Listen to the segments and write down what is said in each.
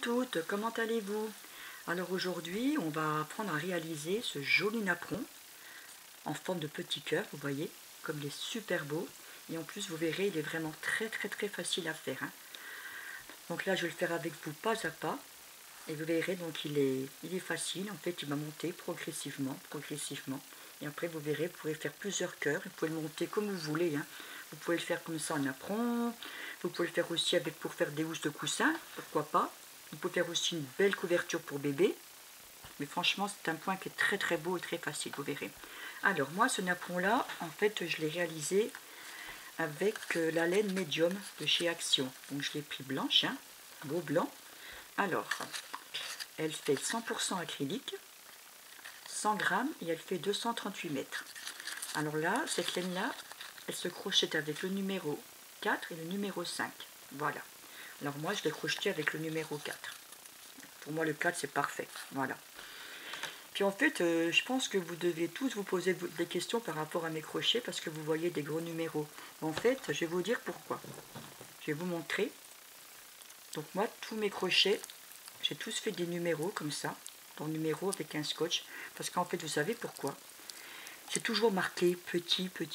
toutes, comment allez-vous? Alors aujourd'hui, on va apprendre à réaliser ce joli napperon en forme de petit cœur, vous voyez, comme il est super beau. Et en plus, vous verrez, il est vraiment très facile à faire. Donc là, je vais le faire avec vous pas à pas. Et vous verrez, donc il est facile. En fait, il va monter progressivement. Et après, vous verrez, vous pouvez faire plusieurs cœurs. Vous pouvez le monter comme vous voulez. Vous pouvez le faire comme ça en napperon. Vous pouvez le faire aussi pour faire des housses de coussin, pourquoi pas. Vous pouvez faire aussi une belle couverture pour bébé. Mais franchement, c'est un point qui est très beau et très facile, vous verrez. Alors, moi, ce napperon-là, en fait, je l'ai réalisé avec la laine médium de chez Action. Donc, je l'ai pris blanche, beau blanc. Alors, elle fait 100% acrylique, 100 grammes, et elle fait 238 mètres. Alors là, cette laine-là, elle se crochette avec le numéro 4 et le numéro 5. Voilà. Alors moi, je l'ai crocheté avec le numéro 4. Pour moi, le 4, c'est parfait. Voilà. Puis en fait, je pense que vous devez tous vous poser des questions par rapport à mes crochets parce que vous voyez des gros numéros. En fait, je vais vous dire pourquoi. Je vais vous montrer. Donc moi, tous mes crochets, j'ai tous fait des numéros comme ça. Dans numéro avec un scotch. Parce qu'en fait, vous savez pourquoi? C'est toujours marqué petit. Puis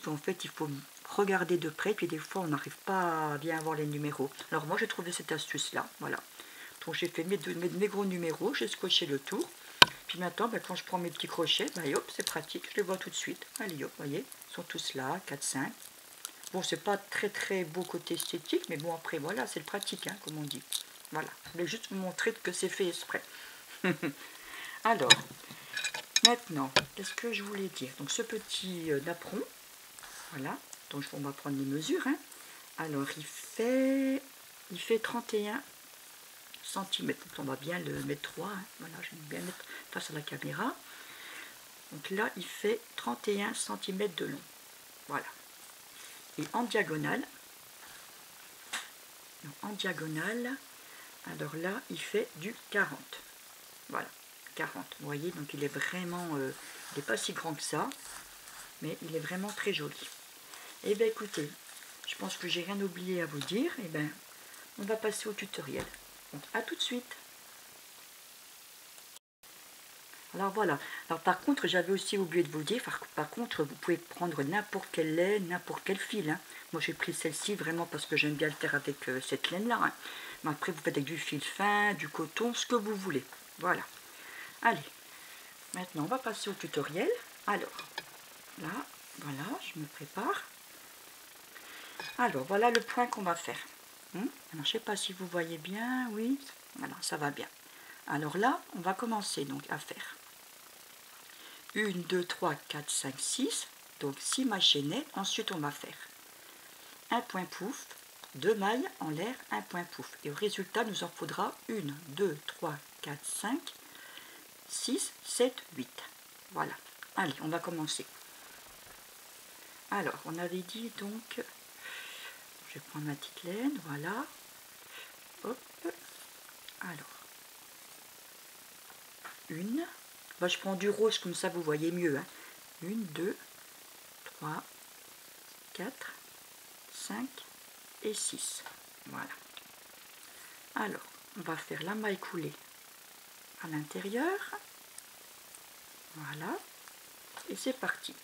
en fait, il faut regarder de près. Puis des fois, on n'arrive pas à bien avoir les numéros. Alors moi, j'ai trouvé cette astuce-là. Voilà. Donc j'ai fait mes gros numéros. J'ai scotché le tour. Puis maintenant, quand je prends mes petits crochets, hop, c'est pratique. Je les vois tout de suite. Allez, hop, vous voyez, ils sont tous là, 4, 5. Bon, c'est pas très beau côté esthétique. Mais bon, après, voilà, c'est le pratique, comme on dit. Voilà. Je voulais juste vous montrer que c'est fait exprès. Alors... Maintenant, qu'est-ce que je voulais dire? Donc ce petit napperon, voilà, donc on va prendre les mesures. Alors il fait 31 cm. Donc on va bien le mettre droit. Voilà, je vais bien mettre face à la caméra. Donc là, il fait 31 cm de long. Voilà. Et en diagonale, alors là, il fait du 40. Voilà. 40. Vous voyez, donc il est vraiment, il n'est pas si grand que ça, mais il est vraiment très joli. Et bien écoutez, je pense que j'ai rien oublié à vous dire. Et bien, on va passer au tutoriel. Donc à tout de suite. Alors voilà. Alors par contre, j'avais aussi oublié de vous dire, par contre, vous pouvez prendre n'importe quelle laine, n'importe quel fil. Moi j'ai pris celle-ci vraiment parce que j'aime bien le faire avec cette laine-là. Mais après, vous faites avec du fil fin, du coton, ce que vous voulez. Voilà. Allez, maintenant on va passer au tutoriel. Alors, là, voilà, je me prépare. Alors, voilà le point qu'on va faire. Alors, je ne sais pas si vous voyez bien, oui, voilà, ça va bien. Alors là, on va commencer donc à faire 1, 2, 3, 4, 5, 6, donc 6 mailles chaînées. Ensuite, on va faire un point pouf, 2 mailles en l'air, un point pouf. Et au résultat, nous en faudra 1, 2, 3, 4, 5, 6, 7, 8. Voilà. Allez, on va commencer. Alors, on avait dit donc, je vais prendre ma petite laine, voilà. Hop. Alors, une. Je prends du rose, comme ça vous voyez mieux. 1, 2, 3, 4, 5 et 6. Voilà. Alors, on va faire la maille coulée à l'intérieur. Voilà. Et c'est parti.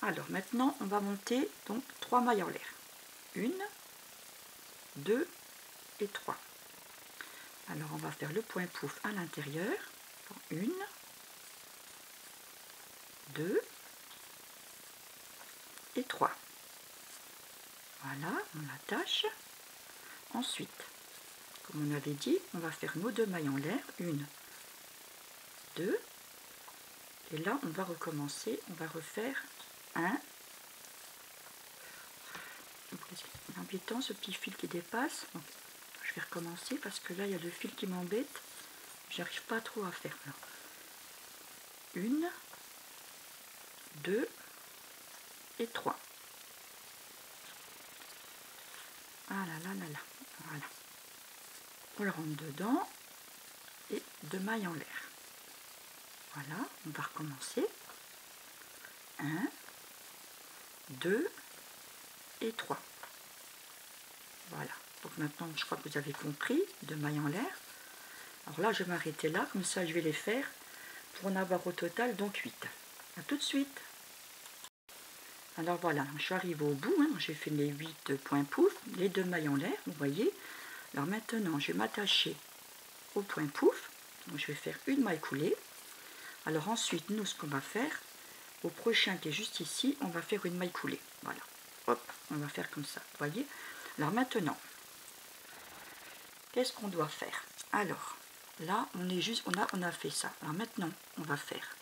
Alors, maintenant, on va monter donc 3 mailles en l'air. 1, 2 et 3. Alors, on va faire le point pouf à l'intérieur. 1, 2 et 3. Voilà, on attache. Ensuite, comme on avait dit, on va faire nos 2 mailles en l'air. 1, 2. Et là, on va recommencer. On va refaire 1. C'est embêtant ce petit fil qui dépasse. Donc, je vais recommencer parce que là, il y a le fil qui m'embête. J'arrive pas trop à faire. 1, 2 et 3. Ah là là là là. Voilà. On le rentre dedans et 2 mailles en l'air. Voilà, on va recommencer. 1, 2 et 3. Voilà. Donc maintenant, je crois que vous avez compris. 2 mailles en l'air. Alors là, je vais m'arrêter là, comme ça je vais les faire pour en avoir au total donc 8. A tout de suite. Alors voilà, je suis arrivée au bout, hein, j'ai fait les 8 points pouf, les 2 mailles en l'air, vous voyez. Alors maintenant, je vais m'attacher au point pouf, donc je vais faire une maille coulée. Alors ensuite, nous, ce qu'on va faire, au prochain qui est juste ici, on va faire une maille coulée. Voilà, hop, on va faire comme ça, vous voyez. Alors maintenant, qu'est-ce qu'on doit faire? Alors, là, on a fait ça. Alors maintenant, on va faire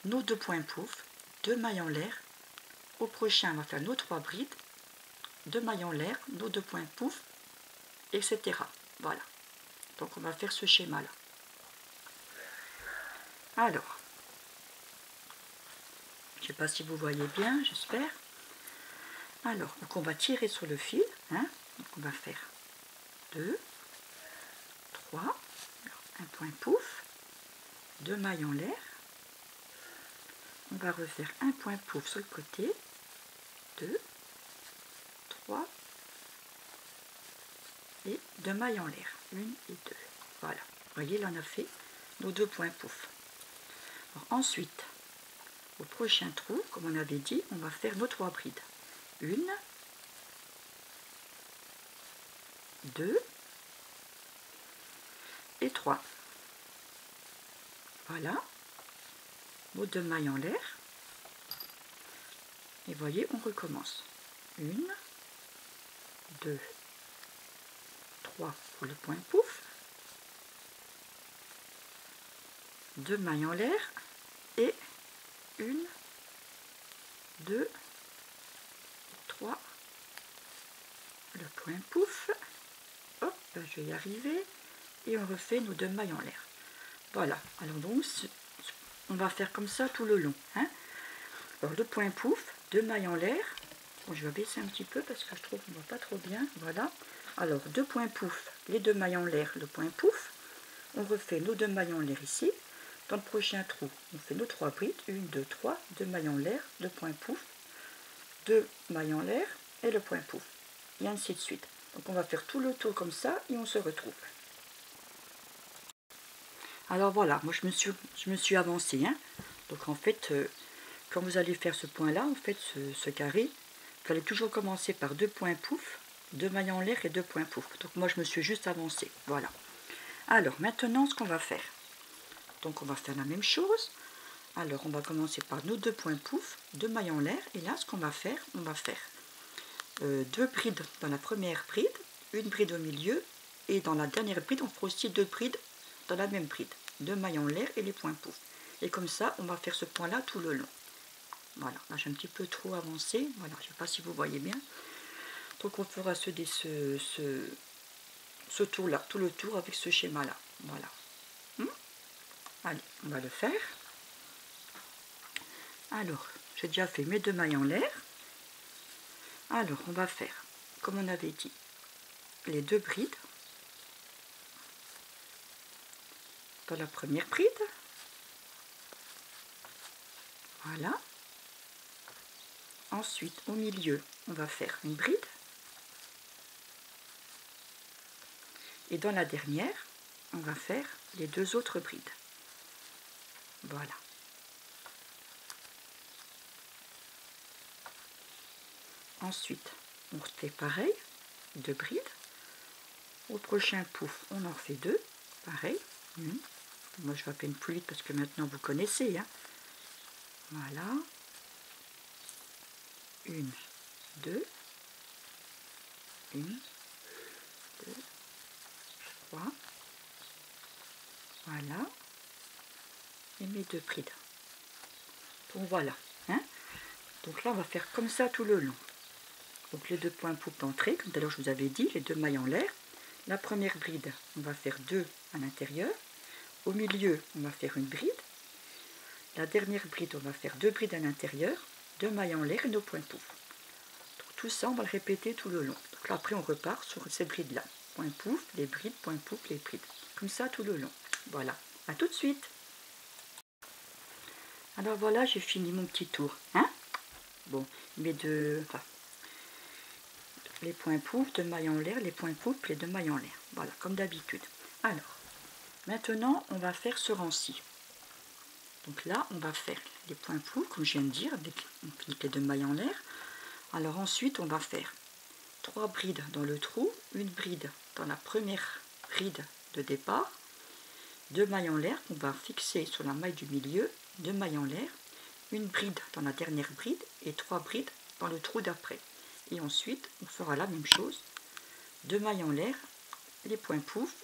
nos 2 points pouf, 2 mailles en l'air. Au prochain, on va faire nos 3 brides, 2 mailles en l'air, nos 2 points pouf, etc. Voilà. Donc on va faire ce schéma-là. Alors, je ne sais pas si vous voyez bien, j'espère. Alors, donc on va tirer sur le fil. Hein, donc on va faire 2, 3, un point pouf, 2 mailles en l'air. On va refaire un point pouf sur le côté, 2, 3 et 2 mailles en l'air, 1 et 2. Voilà, vous voyez, là on a fait nos 2 points pouf. Alors, ensuite, au prochain trou, comme on avait dit, on va faire nos 3 brides. 1, 2 et 3. Voilà, nos 2 mailles en l'air. Et voyez, on recommence. 1, 2, 3 pour le point pouf. 2 mailles en l'air et 1, 2, 3, le point pouf. Hop, je vais y arriver. Et on refait nos 2 mailles en l'air. Voilà, alors donc on va faire comme ça tout le long. Hein. Alors le point pouf, 2 mailles en l'air. Bon, je vais baisser un petit peu parce que je trouve qu'on ne voit pas trop bien. Voilà. Alors 2 points pouf, les 2 mailles en l'air, le point pouf. On refait nos 2 mailles en l'air ici. Dans le prochain trou, on fait nos 3 brides. 1, 2, 3, 2 mailles en l'air, le point pouf, 2 mailles en l'air et le point pouf. Et ainsi de suite. Donc on va faire tout le tour comme ça et on se retrouve. Alors voilà, moi je me suis avancée. Hein. Donc en fait, quand vous allez faire ce point là, en fait ce carré, vous allez toujours commencer par 2 points pouf, 2 mailles en l'air et 2 points pouf. Donc moi je me suis juste avancée. Voilà. Alors maintenant ce qu'on va faire. Donc on va faire la même chose. Alors on va commencer par nos 2 points pouf, 2 mailles en l'air. Et là ce qu'on va faire, on va faire 2 brides dans la première bride, une bride au milieu. Et dans la dernière bride, on fera aussi 2 brides dans la même bride, 2 mailles en l'air et les points pouf. Et comme ça, on va faire ce point là tout le long. Voilà, là j'ai un petit peu trop avancé, voilà, je ne sais pas si vous voyez bien. Donc on fera ce tour là, tout le tour avec ce schéma là. Voilà. Allez, on va le faire. Alors, j'ai déjà fait mes 2 mailles en l'air. Alors, on va faire, comme on avait dit, les 2 brides. Dans la première bride, voilà. Ensuite, au milieu, on va faire une bride. Et dans la dernière, on va faire les 2 autres brides. Voilà. Ensuite, on fait pareil, 2 brides. Au prochain pouf, on en fait 2, pareil. Moi, je vais à peine plus vite parce que maintenant, vous connaissez. Hein. Voilà. 1, 2, 1, 2, 3. Voilà. Et mes 2 brides. Donc voilà. Hein. Donc là, on va faire comme ça tout le long. Donc les 2 points pouf d'entrée, comme tout à l'heure je vous avais dit, les 2 mailles en l'air. La première bride, on va faire 2 à l'intérieur. Au milieu, on va faire une bride. La dernière bride, on va faire 2 brides à l'intérieur, 2 mailles en l'air et nos points pouf. Donc tout ça, on va le répéter tout le long. Donc là, après, on repart sur ces brides-là. Point pouf, les brides, point pouf, les brides. Comme ça tout le long. Voilà. À tout de suite. Alors voilà, j'ai fini mon petit tour. Hein? Bon, mes 2... Enfin, les points pouf, 2 mailles en l'air, les points pouf, les 2 mailles en l'air. Voilà, comme d'habitude. Alors, Maintenant, on va faire ce rang-ci. Donc là, on va faire les points poufs, comme je viens de dire, on clique les 2 mailles en l'air. Alors ensuite, on va faire 3 brides dans le trou, une bride dans la première bride de départ, 2 mailles en l'air qu'on va fixer sur la maille du milieu, 2 mailles en l'air, une bride dans la dernière bride et 3 brides dans le trou d'après. Et ensuite, on fera la même chose, 2 mailles en l'air, les points poufs,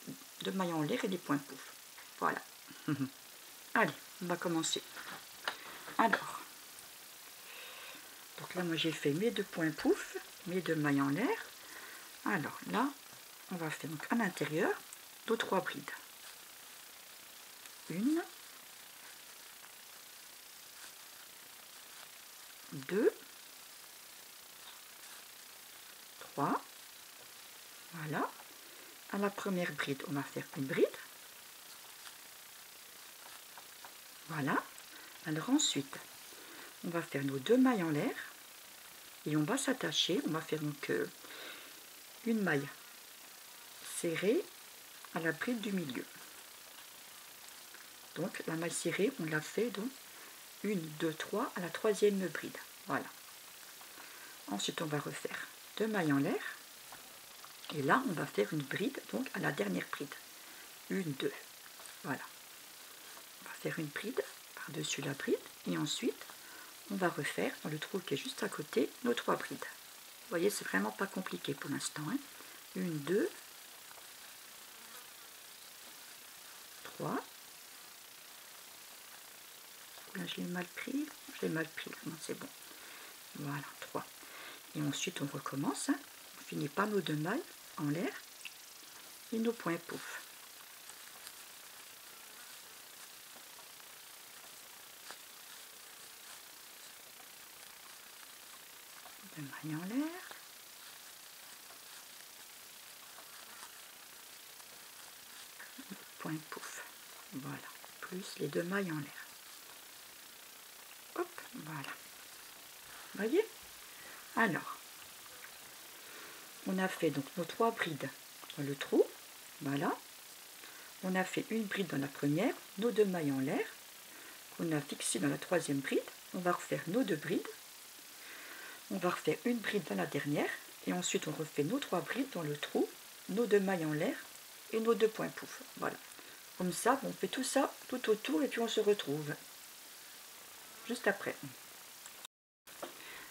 2 mailles en l'air et les points poufs. Voilà. Allez, on va commencer. Alors, donc là, moi j'ai fait mes 2 points poufs, mes 2 mailles en l'air. Alors là, on va faire donc à l'intérieur nos 3 brides. 1, 2, 3. Voilà. À la première bride, on va faire une bride. Voilà. Alors ensuite, on va faire nos 2 mailles en l'air et on va s'attacher. On va faire donc une maille serrée à la bride du milieu. Donc la maille serrée, on l'a fait donc 1, 2, 3 à la 3e bride. Voilà. Ensuite, on va refaire 2 mailles en l'air. Et là, on va faire une bride, donc à la dernière bride. 1, 2. Voilà. On va faire une bride par-dessus la bride. Et ensuite, on va refaire dans le trou qui est juste à côté nos 3 brides. Vous voyez, c'est vraiment pas compliqué pour l'instant. 1, 2, 3. Là, je l'ai mal pris. Je l'ai mal pris. Non, c'est bon. Voilà, 3. Et ensuite, on recommence. On finit par nos 2 mailles en l'air et nos points poufs. Deux mailles en l'air. Point pouf. Voilà. Plus les 2 mailles en l'air. Hop, voilà. Voyez? Alors, on a fait donc nos 3 brides dans le trou. Voilà. On a fait une bride dans la première, nos 2 mailles en l'air, qu'on a fixé dans la 3e bride. On va refaire nos 2 brides. On va refaire une bride dans la dernière. Et ensuite, on refait nos 3 brides dans le trou, nos 2 mailles en l'air et nos 2 points poufs. Voilà. Comme ça, on fait tout ça tout autour et puis on se retrouve juste après.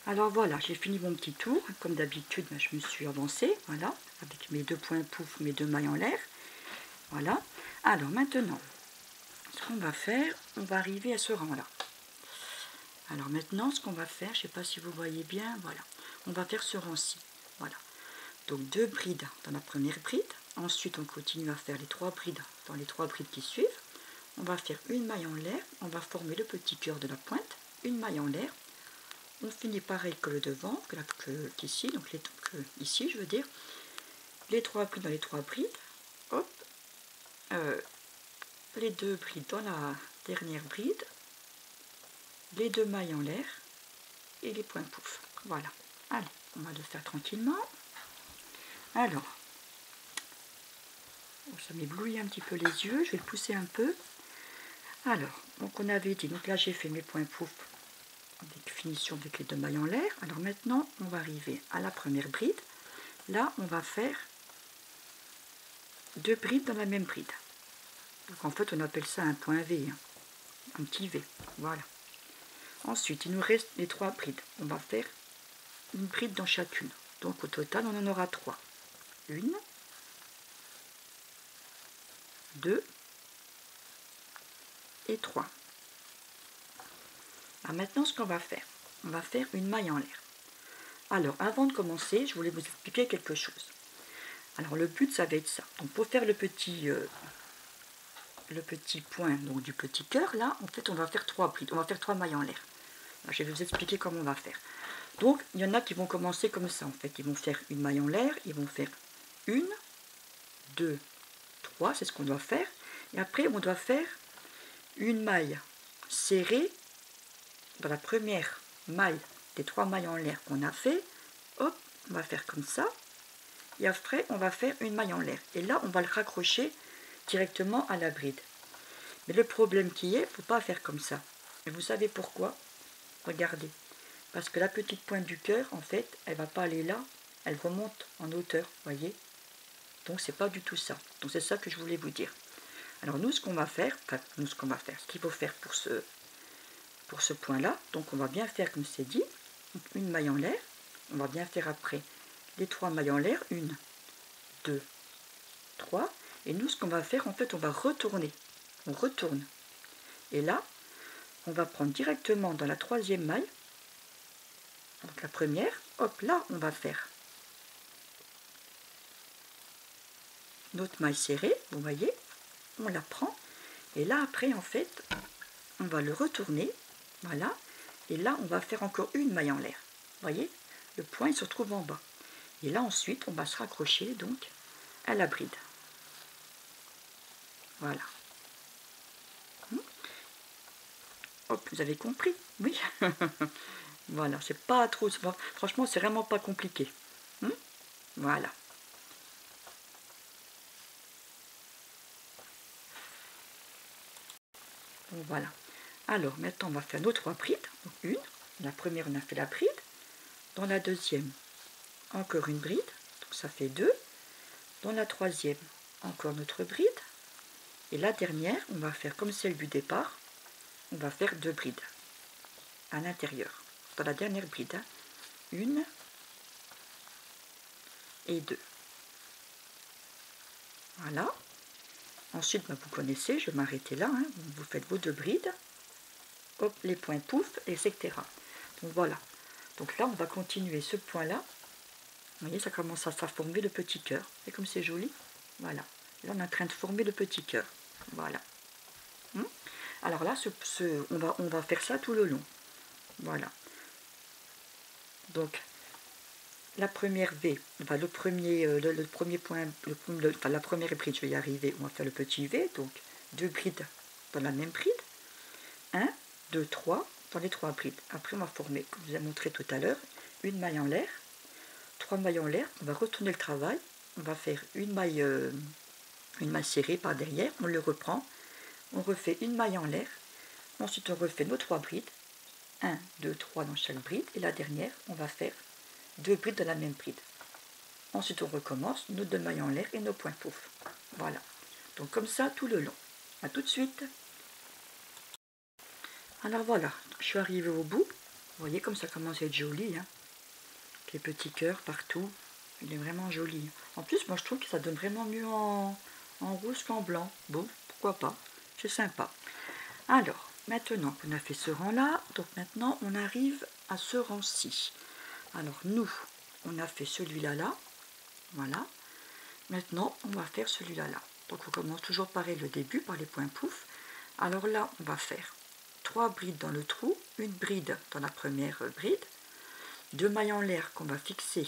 Alors voilà, j'ai fini mon petit tour. Comme d'habitude, je me suis avancée, voilà, avec mes 2 points poufs, mes 2 mailles en l'air. Voilà. Alors maintenant, ce qu'on va faire, on va arriver à ce rang-là. Alors maintenant, ce qu'on va faire, je ne sais pas si vous voyez bien, voilà, on va faire ce rang-ci. Voilà. Donc 2 brides dans la première bride. Ensuite, on continue à faire les 3 brides dans les 3 brides qui suivent. On va faire une maille en l'air, on va former le petit cœur de la pointe, une maille en l'air. On finit pareil que le devant, qu'ici, donc ici je veux dire, les 3 brides dans les 3 brides, hop, les 2 brides dans la dernière bride, les 2 mailles en l'air et les points poufs. Voilà. Allez, on va le faire tranquillement. Alors, ça m'éblouit un petit peu les yeux, je vais le pousser un peu. Alors, donc on avait dit, donc là j'ai fait mes points poufs avec finition avec les 2 mailles en l'air. Alors maintenant, on va arriver à la première bride. Là, on va faire 2 brides dans la même bride. Donc en fait, on appelle ça un point V, un petit V. Voilà. Ensuite, il nous reste les 3 brides. On va faire une bride dans chacune. Donc au total, on en aura 3. 1, 2 et 3. Alors maintenant, ce qu'on va faire, on va faire une maille en l'air. Alors, avant de commencer, je voulais vous expliquer quelque chose. Alors, le but, ça va être ça. Donc, pour faire le petit point donc, du petit cœur, là, en fait, on va faire 3 brides. On va faire 3 mailles en l'air. Alors, je vais vous expliquer comment on va faire. Donc, il y en a qui vont commencer comme ça, en fait. Ils vont faire une maille en l'air, ils vont faire 1, 2, 3, c'est ce qu'on doit faire. Et après, on doit faire une maille serrée dans la première maille des 3 mailles en l'air qu'on a fait. Hop, on va faire comme ça. Et après, on va faire une maille en l'air. Et là, on va le raccrocher directement à la bride. Mais le problème qui est, il ne faut pas faire comme ça. Et vous savez pourquoi? Regardez. Parce que la petite pointe du cœur, en fait, elle ne va pas aller là, elle remonte en hauteur, voyez. Donc c'est pas du tout ça. Donc c'est ça que je voulais vous dire. Alors nous, ce qu'on va faire, ce qu'il faut faire pour ce point-là, donc on va bien faire comme c'est dit, une maille en l'air. On va bien faire après les 3 mailles en l'air, 1, 2, 3. Et nous, ce qu'on va faire, en fait, on va retourner. On retourne. Et là, on va prendre directement dans la 3e maille, donc la première, hop, là, on va faire notre maille serrée, vous voyez, on la prend, et là, après, en fait, on va le retourner, voilà, et là, on va faire encore une maille en l'air, vous voyez, le point, il se trouve en bas. Et là, ensuite, on va se raccrocher, donc, à la bride. Voilà. Hop, vous avez compris? Oui. Voilà, c'est pas trop... Franchement, c'est vraiment pas compliqué. Voilà. Donc, voilà. Alors, maintenant, on va faire nos 3 brides. Donc, une. La première, on a fait la bride. Dans la deuxième, encore une bride. Donc, ça fait 2. Dans la troisième, encore notre bride. Et la dernière, on va faire comme celle du départ. On va faire 2 brides à l'intérieur. Dans la dernière bride, hein. 1 et 2. Voilà. Ensuite, vous connaissez, je vais m'arrêter là. Hein. Vous faites vos 2 brides. Hop, les points pouf, etc. Donc voilà. Donc là, on va continuer ce point-là. Vous voyez, ça commence à former le petit cœur. Et comme c'est joli, voilà. Là, on est en train de former le petit cœur. Voilà. Alors là, on va faire ça tout le long. Voilà. Donc, la première V, enfin, le premier point, enfin, la première bride, je vais y arriver, on va faire le petit V, donc 2 brides dans la même bride, 1, 2, 3 dans les 3 brides. Après, on va former, comme je vous ai montré tout à l'heure, une maille en l'air, 3 mailles en l'air, on va retourner le travail, on va faire une maille serrée par derrière, on le reprend, on refait une maille en l'air, ensuite on refait nos 3 brides, 1, 2, 3 dans chaque bride, et la dernière, on va faire 2 brides dans la même bride. Ensuite, on recommence nos 2 mailles en l'air et nos points pouf. Voilà. Donc comme ça tout le long. A tout de suite. Alors voilà, je suis arrivée au bout. Vous voyez comme ça commence à être joli. Hein. Les petits cœurs partout. Il est vraiment joli. En plus, moi je trouve que ça donne vraiment mieux en rouge qu'en blanc. Bon, pourquoi pas. C'est sympa. Alors, maintenant qu'on a fait ce rang-là, donc maintenant on arrive à ce rang-ci. Alors nous, on a fait celui-là là. Voilà. Maintenant, on va faire celui-là là. Donc on commence toujours pareil le début, par les points pouf. Alors là, on va faire 3 brides dans le trou, une bride dans la première bride, 2 mailles en l'air qu'on va fixer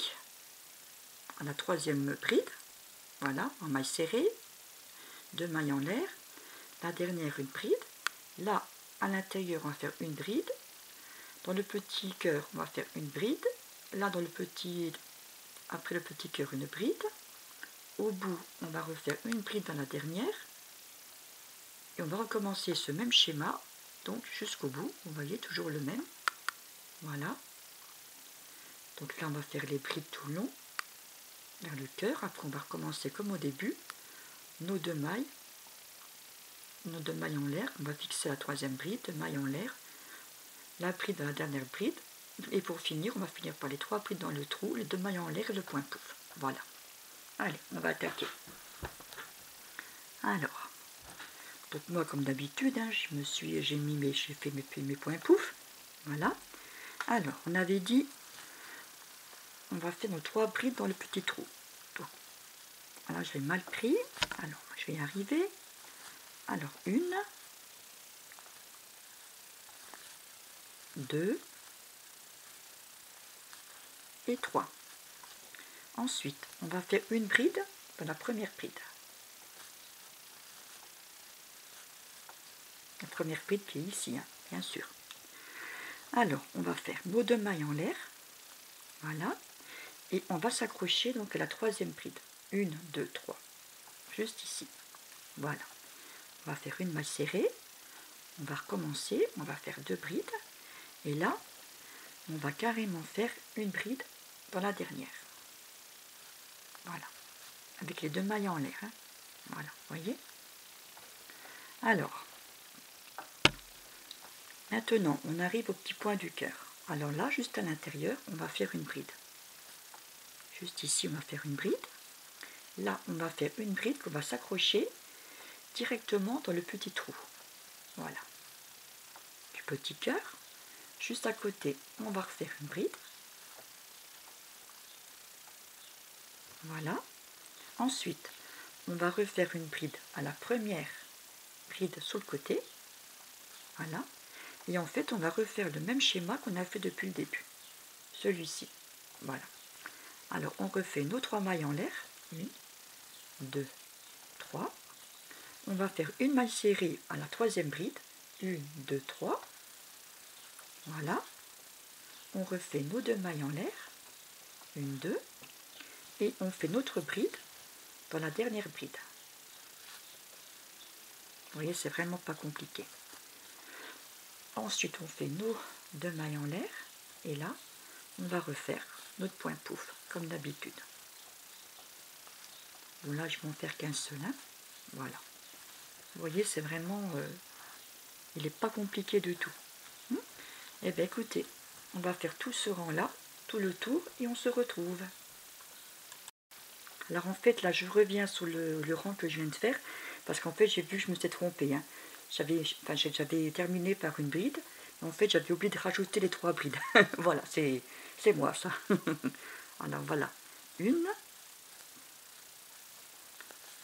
à la 3e bride, voilà, en maille serrée, 2 mailles en l'air, la dernière une bride, là, à l'intérieur, on va faire une bride, dans le petit cœur, on va faire une bride, là, après le petit cœur, une bride, au bout, on va refaire une bride dans la dernière, et on va recommencer ce même schéma, donc jusqu'au bout, vous voyez, toujours le même, voilà. Donc là, on va faire les brides tout le long, vers le cœur, après on va recommencer comme au début, nos 2 mailles en l'air, on va fixer la 3e bride, 2 mailles en l'air, la bride dans la dernière bride, et pour finir, on va finir par les 3 brides dans le trou, les 2 mailles en l'air et le point pouf, voilà. Allez, on va attaquer. Alors, donc moi comme d'habitude, hein, j'ai fait mes points pouf, voilà. Alors, on avait dit, on va faire nos 3 brides dans le petit trou. Donc, là je l'ai mal pris, alors je vais y arriver. Alors, 1, 2 et 3. Ensuite, on va faire une bride dans la première bride. La première bride qui est ici, hein, bien sûr. Alors, on va faire nos 2 mailles en l'air, voilà, et on va s'accrocher donc à la 3e bride. 1, 2, 3, juste ici. Voilà. On va faire une maille serrée. On va recommencer. On va faire 2 brides. Et là, on va carrément faire une bride dans la dernière. Voilà. Avec les 2 mailles en l'air. Hein. Voilà, vous voyez. Alors, maintenant, on arrive au petit point du cœur. Alors là, juste à l'intérieur, on va faire une bride. Juste ici, on va faire une bride. Là, on va faire une bride qu'on va s'accrocher directement dans le petit trou. Voilà. Du petit cœur. Juste à côté, on va refaire une bride. Voilà. Ensuite, on va refaire une bride à la première bride sur le côté. Voilà. Et en fait, on va refaire le même schéma qu'on a fait depuis le début. Celui-ci. Voilà. Alors, on refait nos 3 mailles en l'air. 1, 2, 3. On va faire une maille serrée à la 3e bride. 1, 2, 3. Voilà. On refait nos 2 mailles en l'air. 1, 2. Et on fait notre bride dans la dernière bride. Vous voyez, c'est vraiment pas compliqué. Ensuite, on fait nos 2 mailles en l'air. Et là, on va refaire notre point pouf, comme d'habitude. Bon, là, je vais en faire qu'un seul. Hein. Voilà. Vous voyez, c'est vraiment... il n'est pas compliqué du tout. Eh bien, écoutez, on va faire tout ce rang-là, tout le tour, et on se retrouve. Alors, en fait, là, je reviens sur le rang que je viens de faire, parce qu'en fait, j'ai vu que je me suis trompée. Hein. J'avais terminé par une bride, mais en fait, j'avais oublié de rajouter les 3 brides. Voilà, c'est moi, ça. Alors, voilà. 1,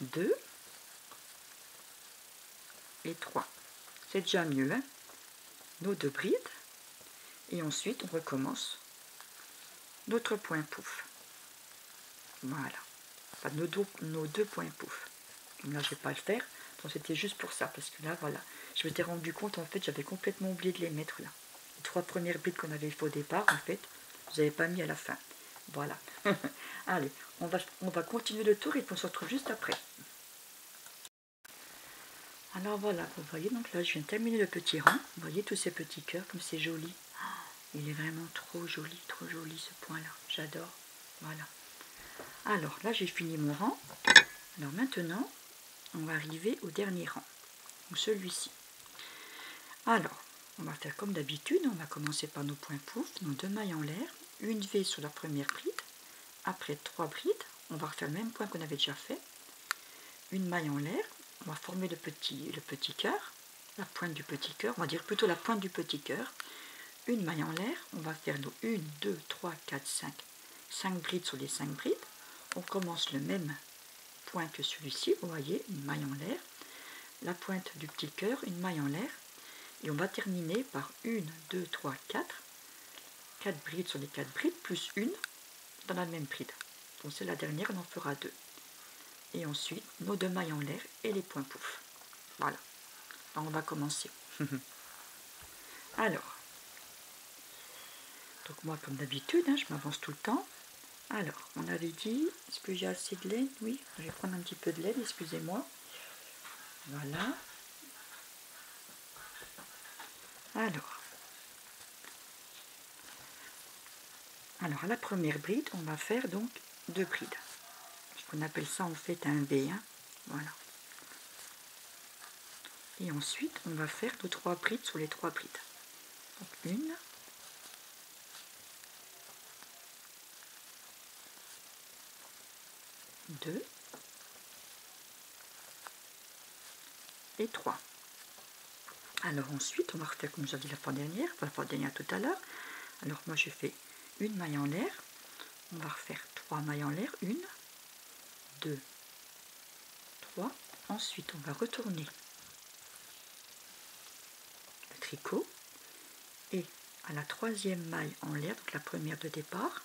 2 et 3. C'est déjà mieux, hein. Nos 2 brides. Et ensuite, on recommence notre point pouf. Voilà. Enfin, nos deux points pouf. Là, je ne vais pas le faire. Donc, c'était juste pour ça. Parce que là, voilà. Je m'étais rendu compte, en fait, j'avais complètement oublié de les mettre là. Les 3 premières brides qu'on avait fait au départ, en fait, je n'avais pas mis à la fin. Voilà. Allez, on va continuer le tour et puis on se retrouve juste après. Alors voilà, vous voyez, donc là, je viens de terminer le petit rang. Vous voyez tous ces petits cœurs, comme c'est joli. Il est vraiment trop joli ce point-là. J'adore. Voilà. Alors là, j'ai fini mon rang. Alors maintenant, on va arriver au dernier rang. Donc celui-ci. Alors, on va faire comme d'habitude. On va commencer par nos points pouf, nos 2 mailles en l'air. Une V sur la première bride. Après 3 brides, on va refaire le même point qu'on avait déjà fait. Une maille en l'air. On va former le petit cœur. La pointe du petit cœur. On va dire plutôt la pointe du petit cœur. Une maille en l'air, on va faire nos 1, 2, 3, 4, 5, 5 brides sur les 5 brides. On commence le même point que celui-ci, vous voyez, une maille en l'air, la pointe du petit cœur, une maille en l'air, et on va terminer par 1, 2, 3, 4 brides sur les 4 brides, plus une dans la même bride. Donc c'est la dernière, on en fera 2. Et ensuite, nos 2 mailles en l'air et les points pouf. Voilà, alors on va commencer. Alors, donc moi, comme d'habitude, hein, je m'avance tout le temps. Alors, on avait dit, est-ce que j'ai assez de laine? Oui, je vais prendre un petit peu de laine, excusez-moi. Voilà. Alors, à la première bride, on va faire donc 2 brides. On appelle ça en fait un V. Hein. Voilà. Et ensuite, on va faire nos 3 brides sur les 3 brides. Donc, 1, 2 et 3. Alors ensuite, on va refaire comme j'ai dit la fois dernière, tout à l'heure. Alors moi, je fais une maille en l'air. On va refaire 3 mailles en l'air. 1, 2, 3. Ensuite, on va retourner le tricot. Et à la 3e maille en l'air, donc la première de départ,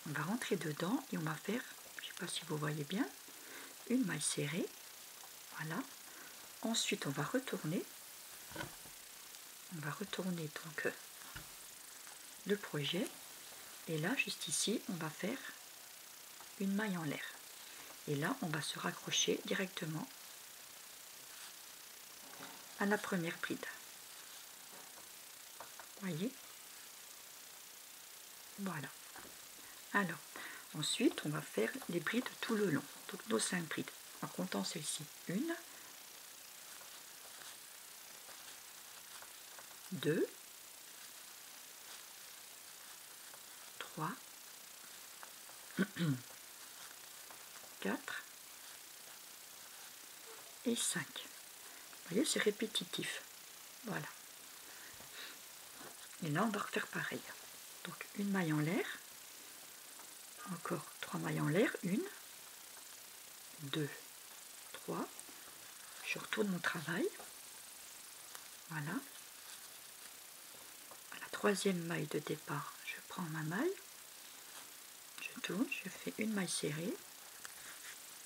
on va rentrer dedans et on va faire, je ne sais pas si vous voyez bien, une maille serrée. Voilà. Ensuite, on va retourner donc le projet. Et là, juste ici, on va faire une maille en l'air. Et là, on va se raccrocher directement à la première bride. Voyez, voilà. Alors ensuite on va faire les brides tout le long, donc nos 5 brides en comptant celle-ci. 1, 2, 3, 4 et 5. Vous voyez, c'est répétitif. Voilà. Et là, on va refaire pareil. Donc, une maille en l'air. Encore 3 mailles en l'air. 1, 2, 3. Je retourne mon travail. Voilà. À la troisième maille de départ, je prends ma maille. Je tourne, je fais une maille serrée.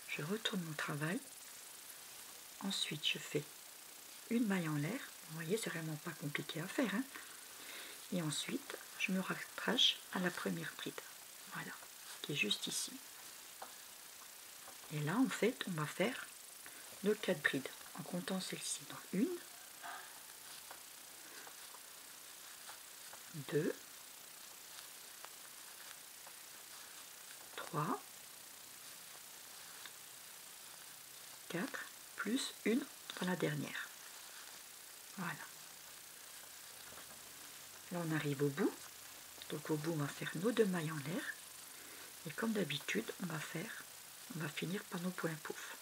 Je retourne mon travail. Ensuite, je fais une maille en l'air. Vous voyez, c'est vraiment pas compliqué à faire, hein. Et ensuite, je me rattache à la première bride. Voilà, qui est juste ici. Et là, en fait, on va faire nos 4 brides en comptant celle-ci. Donc 1, 2, 3, 4, plus une dans la dernière. Voilà. Là, on arrive au bout. Donc au bout, on va faire nos 2 mailles en l'air. Et comme d'habitude, on va finir par nos points pouf.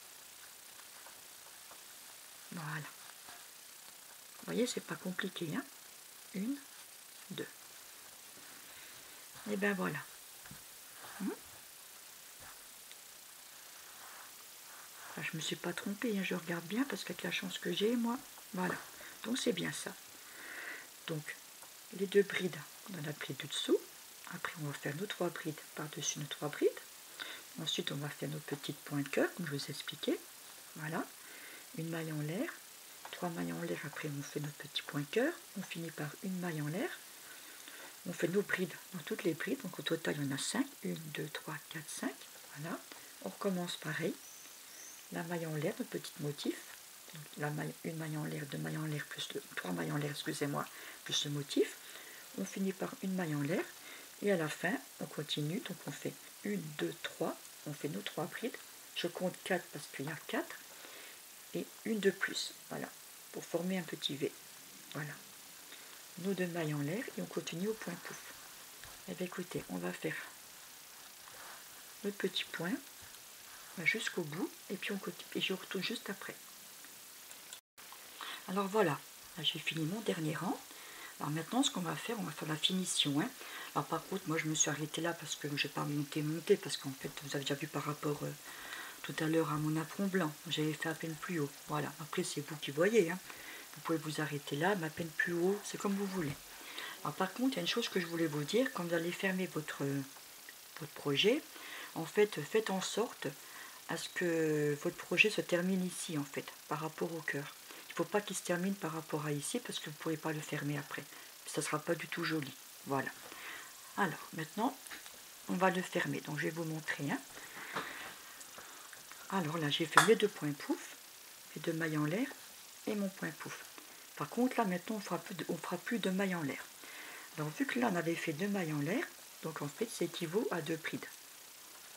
Voilà. Vous voyez, c'est pas compliqué, hein. 1, 2. Et ben voilà. Enfin, je me suis pas trompée, hein, je regarde bien parce qu'avec la chance que j'ai, moi, voilà. Donc c'est bien ça. Donc les 2 brides, on en a pris du dessous. Après, on va faire nos 3 brides par-dessus nos 3 brides. Ensuite, on va faire nos petites points de cœur, comme je vous ai expliqué. Voilà. Une maille en l'air. 3 mailles en l'air. Après, on fait nos petits points de cœur. On finit par une maille en l'air. On fait nos brides dans toutes les brides. Donc au total, il y en a 5. 1, 2, 3, 4, 5. Voilà. On recommence pareil. La maille en l'air, notre petit motif. Donc, une maille en l'air, 2 mailles en l'air, plus 3 mailles en l'air, excusez-moi, plus le motif. On finit par une maille en l'air. Et à la fin, on continue. Donc on fait 1, 2, 3. On fait nos 3 brides. Je compte 4 parce qu'il y a 4. Et une de plus. Voilà. Pour former un petit V. Voilà. Nos 2 mailles en l'air. Et on continue au point pouf. Et bien écoutez, on va faire le petit point jusqu'au bout. Et puis on continue. Et je retourne juste après. Alors voilà. Là, j'ai fini mon dernier rang. Alors maintenant, ce qu'on va faire la finition. Hein. Alors par contre, moi je me suis arrêtée là parce que je n'ai pas monté, parce qu'en fait, vous avez déjà vu par rapport tout à l'heure à mon apron blanc, j'avais fait à peine plus haut. Voilà, après c'est vous qui voyez. Hein. Vous pouvez vous arrêter là, mais à peine plus haut, c'est comme vous voulez. Alors par contre, il y a une chose que je voulais vous dire, quand vous allez fermer votre projet, en fait, faites en sorte à ce que votre projet se termine ici, en fait, par rapport au cœur. Il ne faut pas qu'il se termine par rapport à ici, parce que vous ne pourrez pas le fermer après. Ça ne sera pas du tout joli. Voilà. Alors, maintenant, on va le fermer. Donc, je vais vous montrer. Hein. Alors là, j'ai fait mes 2 points pouf, mes 2 mailles en l'air et mon point pouf. Par contre, là, maintenant, on fera plus de mailles en l'air. Alors, vu que là, on avait fait 2 mailles en l'air, donc en fait, ça équivaut à 2 brides.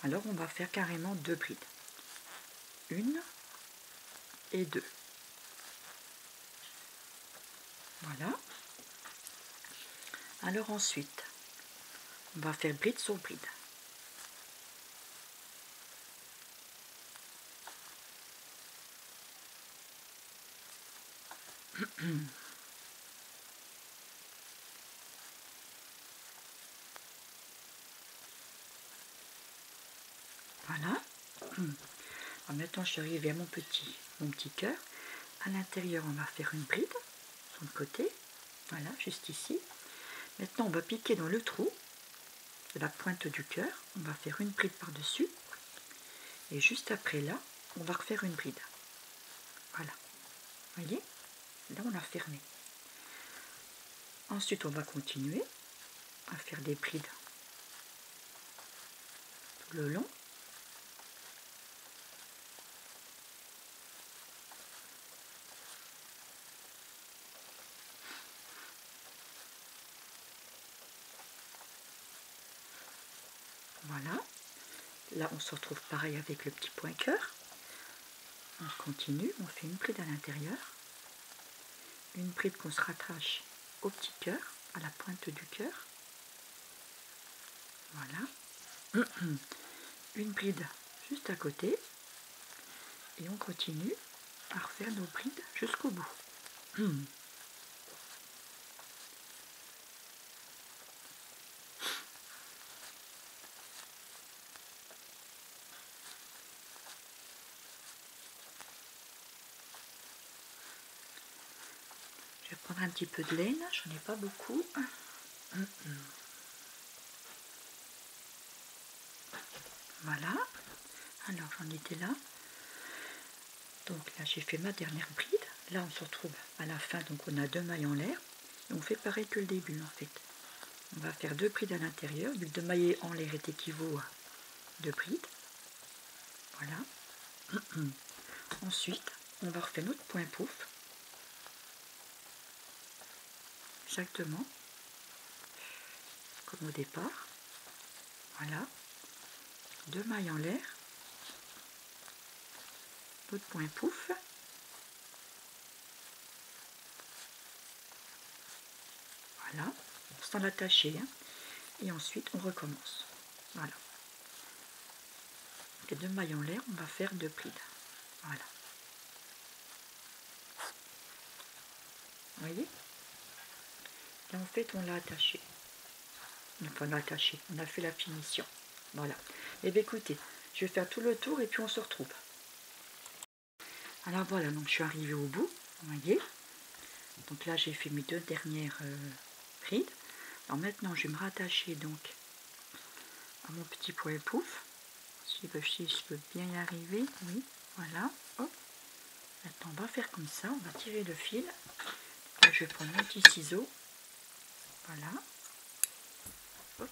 Alors, on va faire carrément 2 brides. 1 et 2. Voilà. Alors ensuite, on va faire bride sur bride. Voilà. Alors maintenant, je suis arrivée à mon petit cœur. À l'intérieur, on va faire une bride sur le côté. Voilà, juste ici. Maintenant, on va piquer dans le trou de la pointe du cœur. On va faire une bride par-dessus. Et juste après là, on va refaire une bride. Voilà. Vous voyez? Là, on a fermé. Ensuite, on va continuer à faire des brides tout le long. Là, on se retrouve pareil avec le petit point cœur. On continue, on fait une bride à l'intérieur. Une bride qu'on se rattache au petit cœur, à la pointe du cœur. Voilà. Une bride juste à côté. Et on continue à refaire nos brides jusqu'au bout. Je vais prendre un petit peu de laine, j'en ai pas beaucoup. Voilà. Alors j'en étais là. Donc là j'ai fait ma dernière bride. Là on se retrouve à la fin, donc on a 2 mailles en l'air. Et on fait pareil que le début en fait. On va faire 2 brides à l'intérieur. Le 2 mailles en l'air est équivaut à 2 brides. Voilà. Ensuite, on va refaire notre point pouf. Exactement. Comme au départ. Voilà. 2 mailles en l'air. Notre point pouf. Voilà. Sans l'attacher. Hein. Et ensuite, on recommence. Voilà. Les 2 mailles en l'air, on va faire 2 brides. Voilà. Vous voyez? Et en fait, on l'a attaché. Enfin, on l'a attaché. On a fait la finition. Voilà. Et bien écoutez, je vais faire tout le tour et puis on se retrouve. Alors voilà, donc je suis arrivée au bout. Vous voyez? Donc là, j'ai fait mes 2 dernières brides. Alors maintenant, je vais me rattacher donc à mon petit point pouf. Si je peux bien y arriver. Oui, voilà. Hop. Maintenant, on va faire comme ça. On va tirer le fil. Là, je vais prendre mon petit ciseau. Voilà. Hop.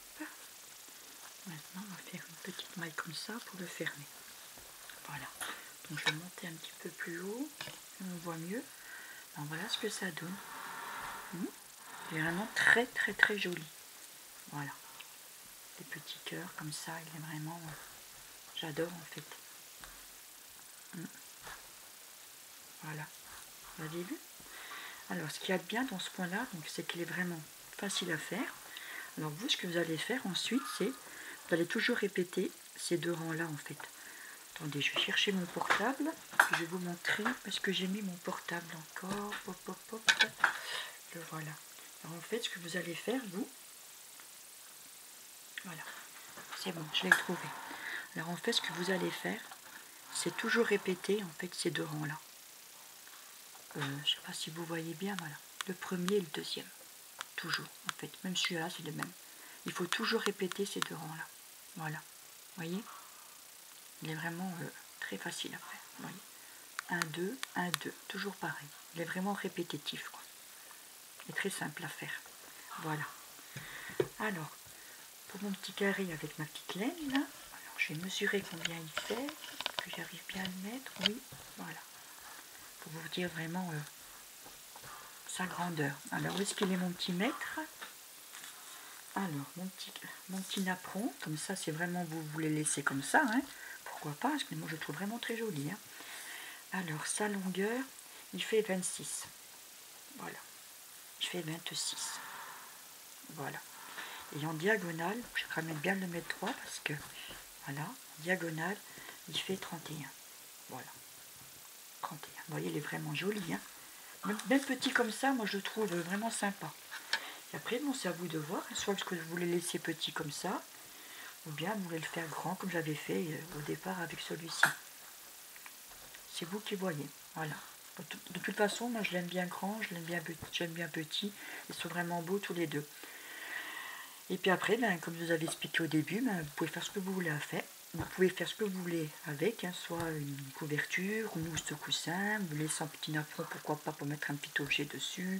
Maintenant, on va faire une petite maille comme ça pour le fermer. Voilà. Donc, je vais monter un petit peu plus haut. On voit mieux. Alors, voilà ce que ça donne. C'est vraiment très, très, très joli. Voilà. Des petits cœurs comme ça. Il est vraiment... j'adore, en fait. Voilà. Vous avez vu? Alors, ce qu'il y a de bien dans ce point-là, c'est qu'il est vraiment facile à faire. Alors, vous, ce que vous allez faire ensuite, c'est... vous allez toujours répéter ces 2 rangs-là, en fait. Attendez, je vais chercher mon portable. Je vais vous montrer parce que j'ai mis mon portable encore. Hop, hop, hop. Le voilà. Alors, en fait, ce que vous allez faire, vous... voilà. C'est bon, je l'ai trouvé. Alors, en fait, ce que vous allez faire, c'est toujours répéter, en fait, ces 2 rangs-là. Je ne sais pas si vous voyez bien, voilà. Le premier et le deuxième. Toujours, en fait. Même celui-là, c'est le même. Il faut toujours répéter ces 2 rangs-là. Voilà. Vous voyez? Il est vraiment très facile à faire. Vous voyez? 1, 2, 1, 2. Toujours pareil. Il est vraiment répétitif, quoi. Il est très simple à faire. Voilà. Alors, pour mon petit carré avec ma petite laine, là, alors, je vais mesurer combien il fait, que j'arrive bien à le mettre. Oui, voilà. Pour vous dire vraiment sa grandeur. Alors, où est-ce qu'il est mon petit mètre? Alors, mon petit napperon, comme ça, c'est vraiment, vous voulez laisser comme ça, hein. Pourquoi pas, parce que moi, je le trouve vraiment très joli. Hein. Alors, sa longueur, il fait 26. Voilà. Il fait 26. Voilà. Et en diagonale, je vais quand même bien le mettre droit, parce que, voilà, en diagonale, il fait 31. Voilà. 31. Vous voyez, il est vraiment joli. Hein. Même petit comme ça, moi, je le trouve vraiment sympa. Et après, bon, c'est à vous de voir, soit que vous voulez laisser petit comme ça, ou bien vous voulez le faire grand comme j'avais fait au départ avec celui-ci. C'est vous qui voyez. Voilà. De toute façon, moi je l'aime bien grand, j'aime bien petit. Ils sont vraiment beaux tous les deux. Et puis après, comme je vous avais expliqué au début, vous pouvez faire ce que vous voulez faire. Vous pouvez faire ce que vous voulez avec, hein, soit une couverture, une housse de coussin, vous laissez un petit napperon, pourquoi pas, pour mettre un petit objet dessus,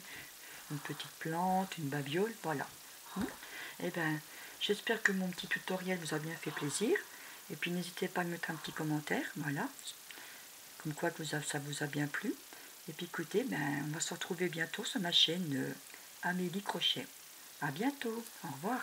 une petite plante, une babiole, voilà. Et ben, j'espère que mon petit tutoriel vous a bien fait plaisir. Et puis n'hésitez pas à me mettre un petit commentaire, voilà, comme quoi que ça vous a bien plu. Et puis écoutez, on va se retrouver bientôt sur ma chaîne Amélie Crochet. À bientôt, au revoir.